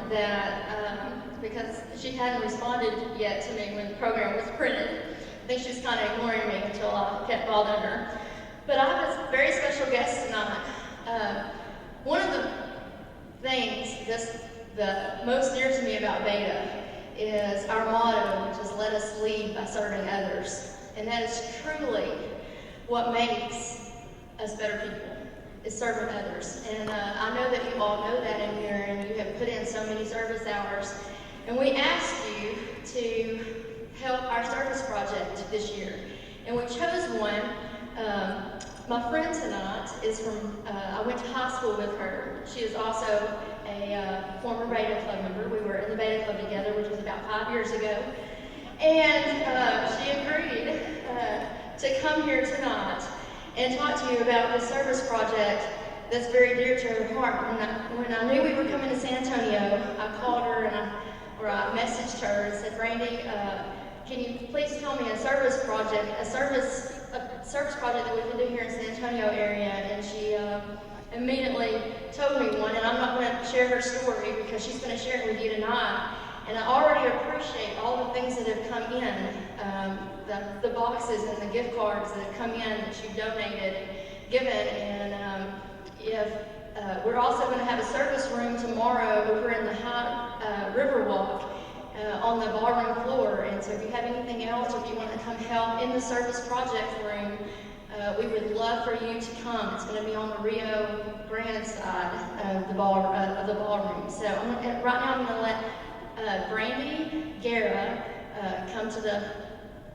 that, because she hadn't responded yet to me when the program was printed. I think she was kind of ignoring me until I kept bothering her. But I have a very special guest tonight. One of the things that's the most dear to me about Beta is our motto, which is let us lead by serving others. And that is truly what makes us better people, is serving others. And I know that you all know that in here, and you have put in so many service hours. And we asked you to help our service project this year. And we chose one. My friend tonight is from, I went to high school with her. She is also a former Beta Club member. We were in the Beta Club together, which was about 5 years ago. And she agreed to come here tonight and talk to you about the service project that's very dear to her heart. When I knew we were coming to San Antonio, I called her or I messaged her and said, Randy, can you please tell me a service project that we can do here in San Antonio area? And she immediately told me one, and I'm not going to share her story because she's going to share it with you tonight. And I already appreciate all the things that have come in, the boxes and the gift cards that have come in that you've donated and given. And we're also going to have a service room tomorrow over in the High Riverwalk on the ballroom floor. And so if you have anything else, or if you want to come help in the service project room, we would love for you to come. It's going to be on the Rio Grande side of the ballroom. So right now I'm going to let Brandy Guerra come to the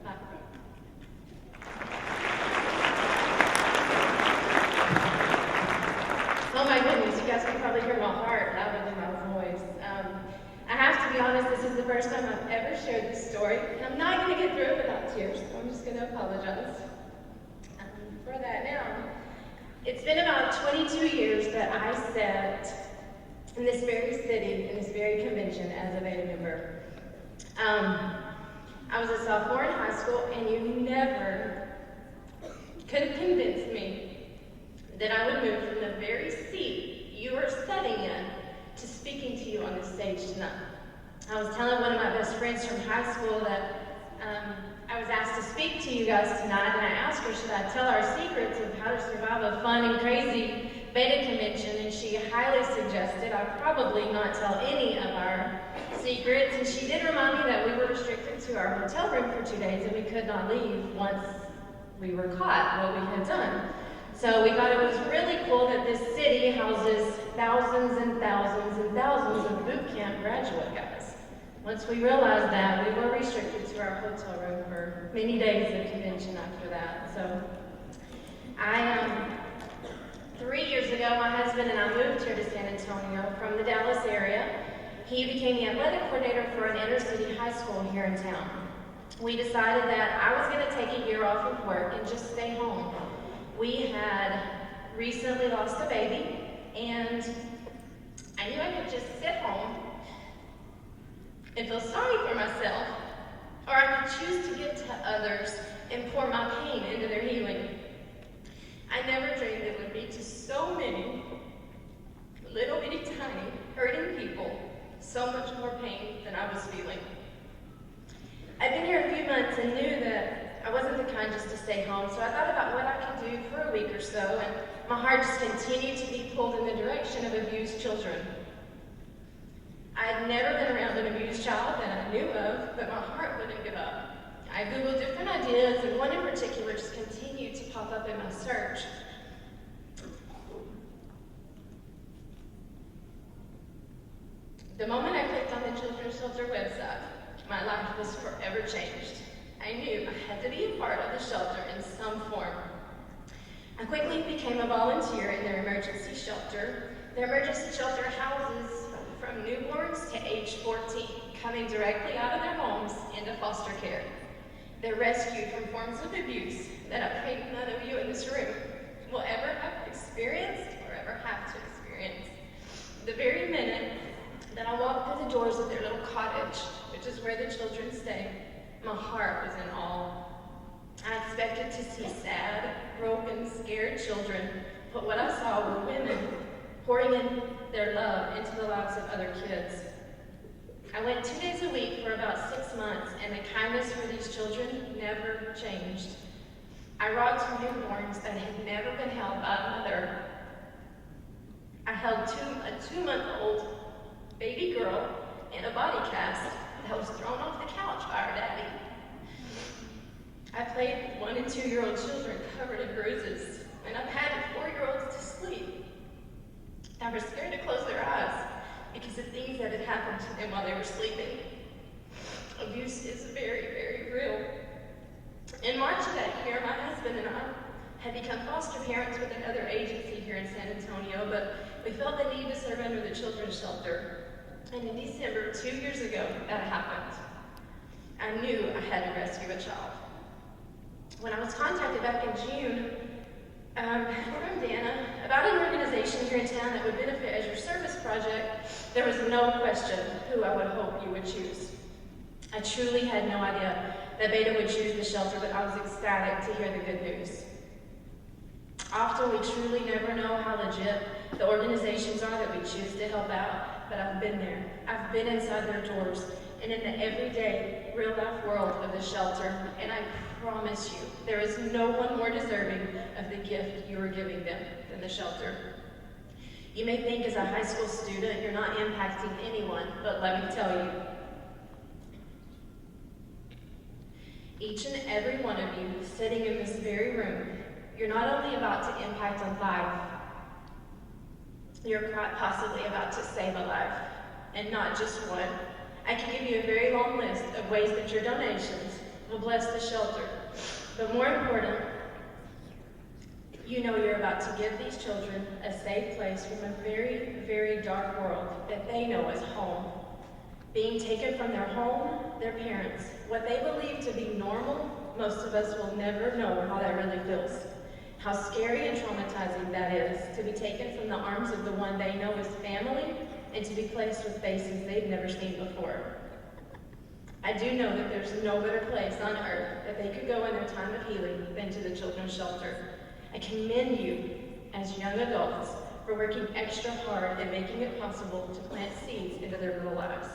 microphone. Oh my goodness, you guys can probably hear my heart louder than my voice. I have to be honest, this is the first time I've ever shared this story, and I'm not going to get through it without tears, so I'm just going to apologize for that now. It's been about 22 years that I sat in this very city, in this very convention as a Beta member. I was a sophomore in high school, and you never could have convinced me that I would move from the very seat you are sitting in to speaking to you on this stage tonight. I was telling one of my best friends from high school that I was asked to speak to you guys tonight, and I asked her, should I tell our secrets of how to survive a fun and crazy Beta convention, and she highly suggested I probably not tell any of our secrets, and she did remind me that we were restricted to our hotel room for 2 days, and we could not leave once we were caught what we had done. So we thought it was really cool that this city houses thousands and thousands and thousands of boot camp graduate guys. Once we realized that, we were restricted to our hotel room for many days of convention after that. So 3 years ago, my husband and I moved here to San Antonio from the Dallas area. He became the athletic coordinator for an inner city high school here in town. We decided that I was going to take a year off of work and just stay home. We had recently lost a baby, and I knew I could just sit home and feel sorry for myself, or I could choose to give to others and pour my pain into their healing. I never dreamed it would be to so many little bitty tiny hurting people so much more pain than I was feeling. I'd been here a few months and knew that I wasn't the kind just to stay home, so I thought about what I could do for a week or so, and my heart just continued to be pulled in the direction of abused children. I had never been around an abused child that I knew of, but my heart wouldn't give up. I Googled different ideas, and one in particular just continued to pop up in my search. The moment I clicked on the Children's Shelter website, my life was forever changed. I knew I had to be a part of the shelter in some form. I quickly became a volunteer in their emergency shelter. Their emergency shelter houses from newborns to age 14, coming directly out of their homes into foster care. They're rescued from forms of abuse that I pray none of you in this room will ever have experienced or ever have to experience. The very minute that I walked through the doors of their little cottage, which is where the children stay, my heart was in awe. I expected to see sad, broken, scared children, but what I saw were women pouring in their love into the lives of other kids. I went 2 days a week for about 6 months, and the kindness for these children never changed. I rocked newborns that had never been held by a mother. I held a 2-month-old baby girl in a body cast that was thrown off the couch by her daddy. I played with 1 and 2-year-old children covered in bruises, and I patted 4-year-olds to sleep. I was scared to close their eyes because of things that had happened to them while they were sleeping. Abuse is very, very real. In March of that year, my husband and I had become foster parents with another agency here in San Antonio, but we felt the need to serve under the children's shelter. And in December, 2 years ago, that happened. I knew I had to rescue a child. When I was contacted back in June from Dana about an organization here in town that would benefit as your service project, there was no question who I would hope you would choose. I truly had no idea that Beta would choose the shelter, but I was ecstatic to hear the good news. Often we truly never know how legit the organizations are that we choose to help out, but I've been there. I've been inside their doors and in the everyday, real-life world of the shelter, and I promise you, there is no one more deserving of the gift you are giving them than the shelter. You may think as a high school student you're not impacting anyone, but let me tell you, each and every one of you sitting in this very room, you're not only about to impact a life, you're quite possibly about to save a life, and not just one. I can give you a very long list of ways that your donations will bless the shelter. But more important, you know you're about to give these children a safe place from a very, very dark world that they know as home. Being taken from their home, their parents, what they believe to be normal, most of us will never know how that really feels. How scary and traumatizing that is, to be taken from the arms of the one they know as family and to be placed with faces they've never seen before. I do know that there's no better place on earth that they could go in their time of healing than to the children's shelter. I commend you as young adults for working extra hard and making it possible to plant seeds into their little lives.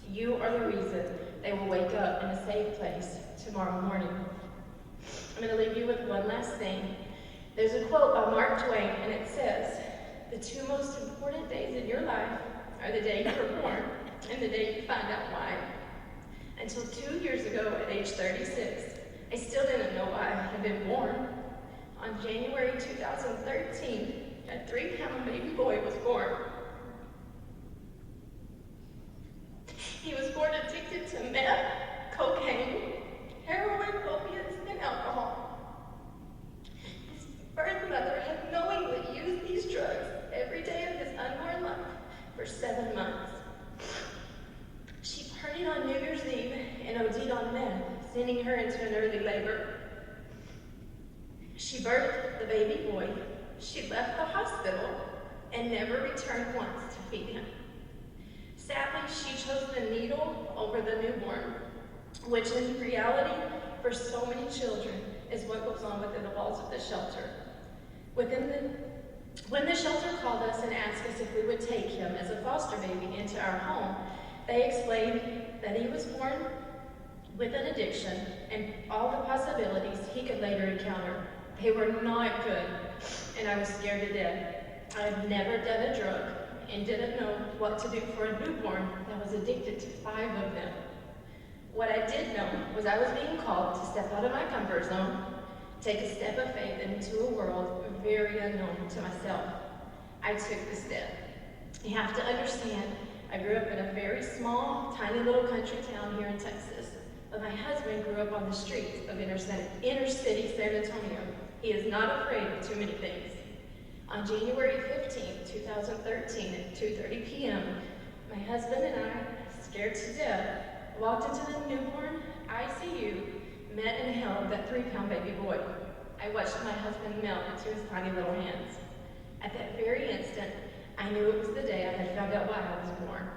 You are the reason they will wake up in a safe place tomorrow morning. I'm going to leave you with one last thing. There's a quote by Mark Twain, and it says, "The 2 most important days in your life are the day you were born and the day you find out why." Until 2 years ago, at age 36, I still didn't know why I had been born. On January 2013, a 3-pound baby boy was born. He was born addicted to meth, cocaine, heroin, opiates, and alcohol. His birth mother had knowingly used these drugs every day of his unborn life for 7 months. She partied on New Year's Eve and OD'd on meth, sending her into an early labor. She birthed the baby boy. She left the hospital and never returned once to feed him. Sadly, she chose the needle over the newborn, which in reality, for so many children, is what goes on within the walls of the shelter. When the shelter called us and asked us if we would take him as a foster baby into our home, they explained that he was born with an addiction and all the possibilities he could later encounter. They were not good, and I was scared to death. I had never done a drug and didn't know what to do for a newborn that was addicted to 5 of them. What I did know was I was being called to step out of my comfort zone, take a step of faith into a world very unknown to myself. I took the step. You have to understand, I grew up in a very small, tiny little country town here in Texas, but my husband grew up on the streets of inner city San Antonio. He is not afraid of too many things. On January 15, 2013 at 2:30 p.m., my husband and I, scared to death, walked into the newborn ICU, met and held that 3-pound baby boy. I watched my husband melt into his tiny little hands. At that very instant, I knew it was the day I had found out why I was born.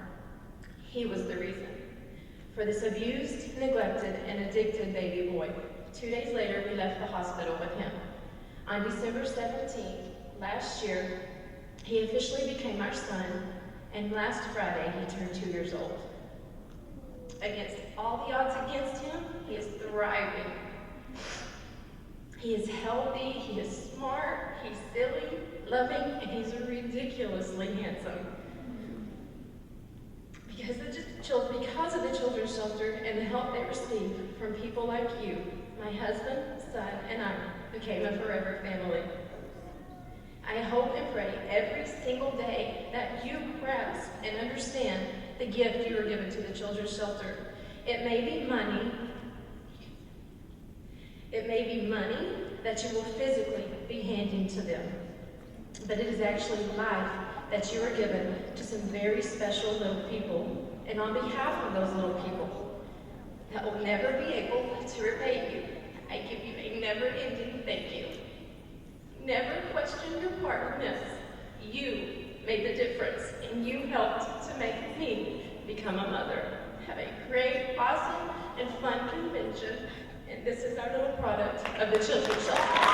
He was the reason for this abused, neglected, and addicted baby boy. 2 days later, we left the hospital with him. On December 17th, last year, he officially became our son, and last Friday, he turned 2 years old. against all the odds against him, he is thriving. He is healthy, he is smart, he's silly, loving, and he's ridiculously handsome. Because of the children's shelter and the help they receive from people like you, my husband, son, and I became a forever family. I hope and pray every single day that you grasp and understand the gift you are given to the children's shelter. It may be money. It may be money that you will physically be handing to them. But it is actually life that you are given to some very special little people. And on behalf of those little people that will never be able to repay you, I give you a never-ending thank you. Never question your part in this. You made the difference, and you helped to make me become a mother. Have a great, awesome, and fun convention. And this is our little product of the Children's Shelter.